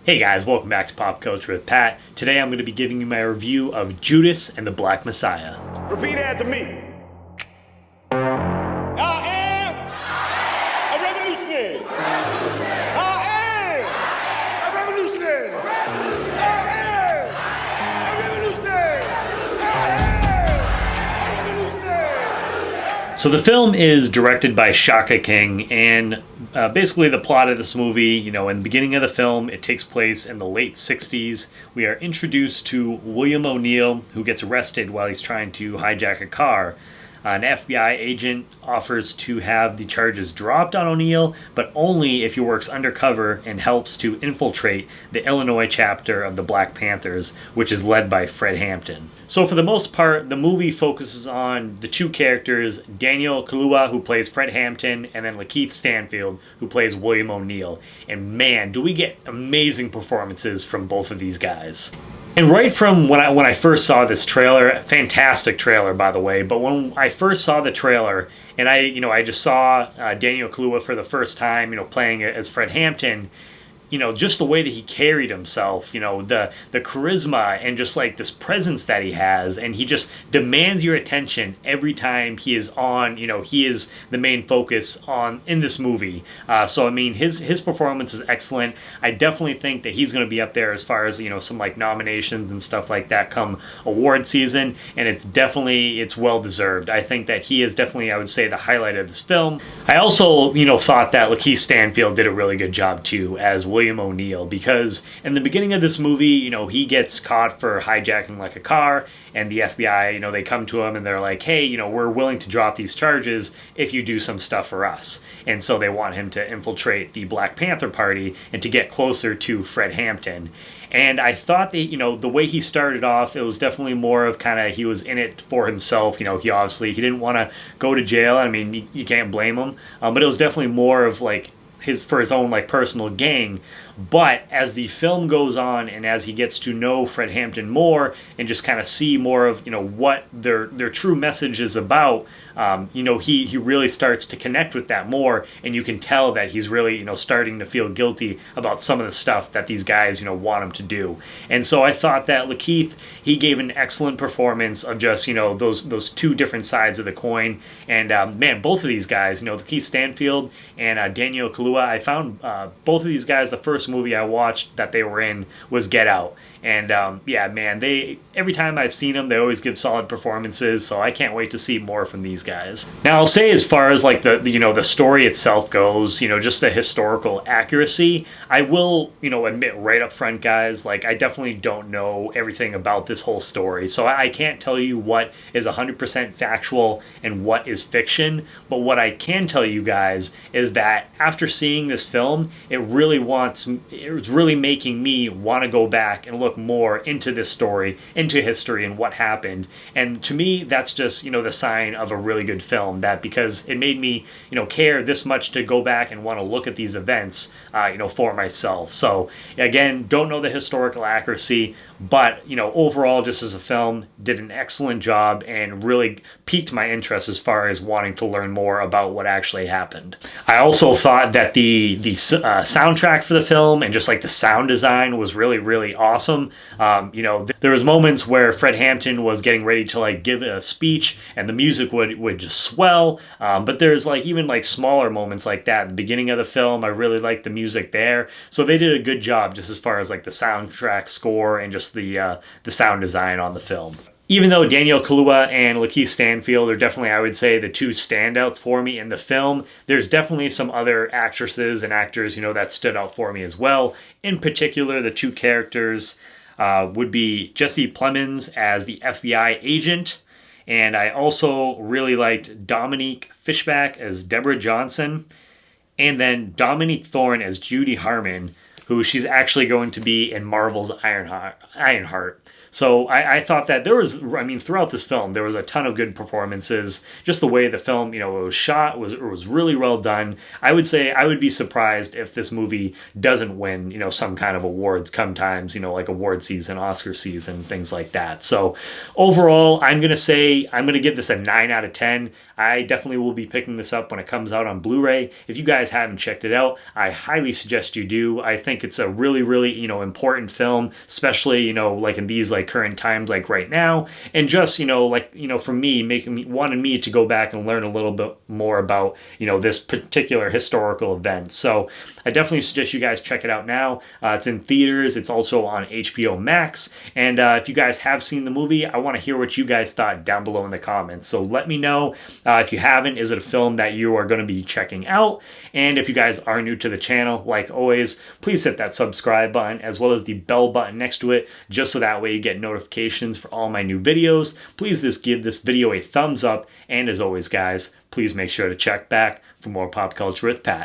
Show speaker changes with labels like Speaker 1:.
Speaker 1: Hey guys, welcome back to Pop Culture with Pat. Today I'm going to be giving you my review of Judas and the Black Messiah.
Speaker 2: Repeat after me. I am a revolutionary. I am a revolutionary. I am a revolutionary. I am a revolutionary.
Speaker 1: So the film is directed by Shaka King, and basically the plot of this movie, in the beginning of the film, it takes place in the late 60s. We are introduced to William O'Neill, who gets arrested while he's trying to hijack a car. An FBI agent offers to have the charges dropped on O'Neill, but only if he works undercover and helps to infiltrate the Illinois chapter of the Black Panthers, which is led by Fred Hampton. So for the most part, the movie focuses on the two characters, Daniel Kaluuya, who plays Fred Hampton, and then Lakeith Stanfield, who plays William O'Neill. And man, do we get amazing performances from both of these guys. And right from when I first saw this trailer, fantastic trailer by the way, but when I first saw the trailer and I just saw Daniel Kaluuya for the first time, playing as Fred Hampton, just the way that he carried himself, the charisma and just like this presence that he has, and he just demands your attention every time he is on, he is the main focus in this movie. So I mean, his performance is excellent. I definitely think that he's going to be up there as far as, some like nominations and stuff like that come award season, and it's well deserved. I think that he is definitely, I would say, the highlight of this film. I also, thought that Lakeith Stanfield did a really good job too as William O'Neill, because in the beginning of this movie, he gets caught for hijacking like a car, and the FBI, they come to him and they're like, hey, we're willing to drop these charges if you do some stuff for us. And so they want him to infiltrate the Black Panther Party and to get closer to Fred Hampton. And I thought that, the way he started off, it was definitely more of kind of, he was in it for himself. He didn't want to go to jail. I mean, you can't blame him. But it was definitely more of like, for his own like personal gain. But as the film goes on and as he gets to know Fred Hampton more and just kind of see more of what their true message is about, he really starts to connect with that more, and you can tell that he's really starting to feel guilty about some of the stuff that these guys want him to do. And so I thought that Lakeith, he gave an excellent performance of just those two different sides of the coin. And man, both of these guys, Lakeith Stanfield and Daniel Kaluuya, I found both of these guys, the first movie I watched that they were in was Get Out. And yeah, man, every time I've seen them, they always give solid performances, so I can't wait to see more from these guys. Now, I'll say as far as like the story itself goes, just the historical accuracy, I will, admit right up front, guys, like I definitely don't know everything about this whole story, so I can't tell you what is 100% factual and what is fiction, but what I can tell you guys is that after seeing this film, it's really making me want to go back and look more into this story, into history and what happened. And to me, that's just, the sign of a really good film, that because it made me, care this much to go back and want to look at these events, for myself. So again, don't know the historical accuracy, but, overall, just as a film, did an excellent job and really piqued my interest as far as wanting to learn more about what actually happened. I also thought that the soundtrack for the film and just like the sound design was really, really awesome. There was moments where Fred Hampton was getting ready to like give a speech and the music would just swell. But there's like even like smaller moments like that at the beginning of the film. I really liked the music there. So they did a good job just as far as like the soundtrack score and just the sound design on the film. Even though Daniel Kaluuya and Lakeith Stanfield are definitely, I would say, the two standouts for me in the film, there's definitely some other actresses and actors, that stood out for me as well. In particular, the two characters would be Jesse Plemons as the FBI agent, and I also really liked Dominique Fishback as Deborah Johnson, and then Dominique Thorne as Judy Harmon, who she's actually going to be in Marvel's Ironheart. So I thought that throughout this film, there was a ton of good performances. Just the way the film, it was shot was really well done. I would say I would be surprised if this movie doesn't win, some kind of awards sometimes, like award season, Oscar season, things like that. So overall, I'm going to give this a 9 out of 10. I definitely will be picking this up when it comes out on Blu-ray. If you guys haven't checked it out, I highly suggest you do. I think think it's a really, really, you know, important film, especially, you know, like in these like current times, like right now. And just, you know, like, you know, for me, wanted me to go back and learn a little bit more about, you know, this particular historical event. So I definitely suggest you guys check it out now. It's in theaters. It's also on HBO Max. And if you guys have seen the movie, I want to hear what you guys thought down below in the comments. So let me know if you haven't, is it a film that you are going to be checking out? And if you guys are new to the channel, like always, please hit that subscribe button as well as the bell button next to it, just so that way you get notifications for all my new videos. Please just give this video a thumbs up. And as always, guys, please make sure to check back for more Pop Culture with Pat.